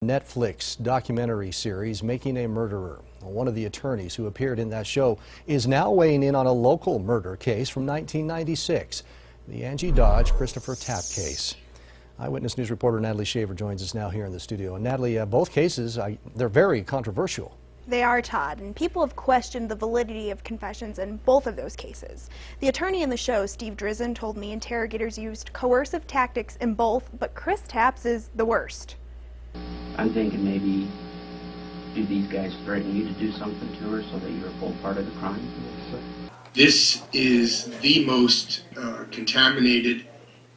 Netflix documentary series, Making a Murderer. One of the attorneys who appeared in that show is now weighing in on a local murder case from 1996, the Angie Dodge Christopher Tapp case. Eyewitness News reporter Natalie Shaver joins us now here in the studio. And Natalie, both cases, they're very controversial. They are, Todd, and people have questioned the validity of confessions in both of those cases. The attorney in the show, Steve Drizzen, told me interrogators used coercive tactics in both, but Chris Tapp's is the worst. I'm thinking maybe, do these guys threaten you to do something to her so that you're both part of the crime? This is the most contaminated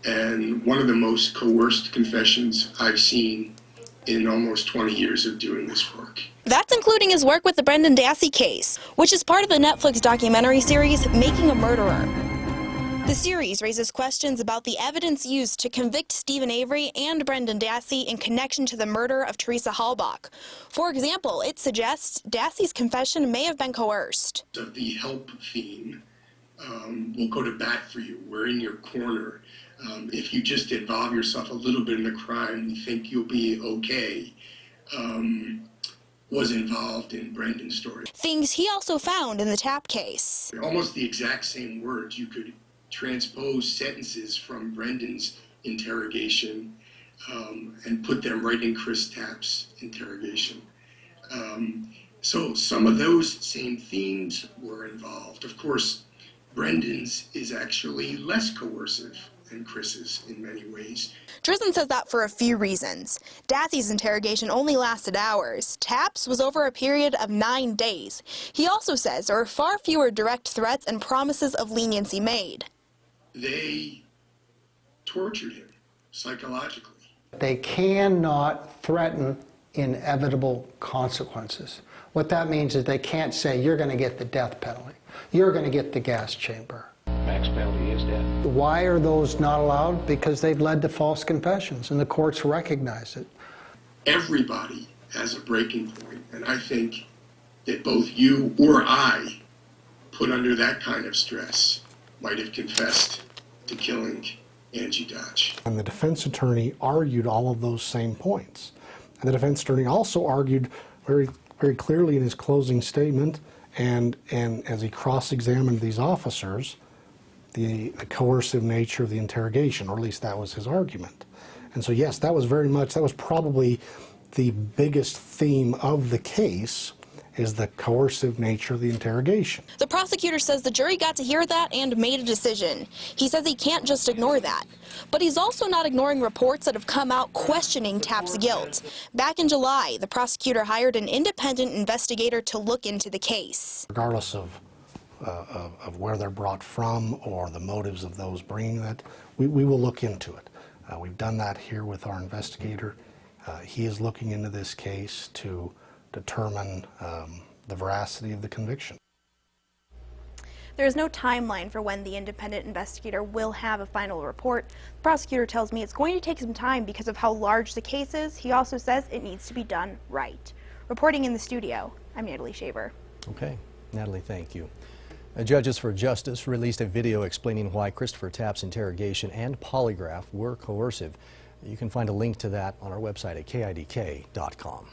and one of the most coerced confessions I've seen in almost 20 years of doing this work. That's including his work with the Brendan Dassey case, which is part of the Netflix documentary series, Making a Murderer. The series raises questions about the evidence used to convict Stephen Avery and Brendan Dassey in connection to the murder of Teresa Halbach. For example, it suggests Dassey's confession may have been coerced. The help theme, we'll go to bat for you, we're in your corner. If you just involve yourself a little bit in the crime, we think you'll be okay, was involved in Brendan's story. Things he also found in the Tapp case. Almost the exact same words. You could transpose sentences from Brendan's interrogation and put them right in Chris Tapp's interrogation. So some of those same themes were involved. Of course, Brendan's is actually less coercive than Chris's in many ways. Drizzen says that for a few reasons. Dassey's interrogation only lasted hours. Tapp's was over a period of 9 days. He also says there were far fewer direct threats and promises of leniency made. They tortured him psychologically. They cannot threaten inevitable consequences. What that means is they can't say, you're going to get the death penalty. You're going to get the gas chamber. Max penalty is death. Why are those not allowed? Because they've led to false confessions, and the courts recognize it. Everybody has a breaking point, and I think that both you or I, put under that kind of stress, might have confessed to killing Angie Dodge. And the defense attorney argued all of those same points. And the defense attorney also argued very clearly in his closing statement and as he cross-examined these officers, the coercive nature of the interrogation, or at least that was his argument. And so yes, that was probably the biggest theme of the case, is the coercive nature of the interrogation. The prosecutor says the jury got to hear that and made a decision. He says he can't just ignore that. But he's also not ignoring reports that have come out questioning Tapp's guilt. Back in July, the prosecutor hired an independent investigator to look into the case. Regardless of where they're brought from or the motives of those bringing that, we will look into it. We've done that here with our investigator. He is looking into this case to determine the veracity of the conviction. There is no timeline for when the independent investigator will have a final report. The prosecutor tells me it's going to take some time because of how large the case is. He also says it needs to be done right. Reporting in the studio, I'm Natalie Shaver. Okay, Natalie, thank you. Judges for Justice released a video explaining why Christopher Tapp's interrogation and polygraph were coercive. You can find a link to that on our website at KIDK.com.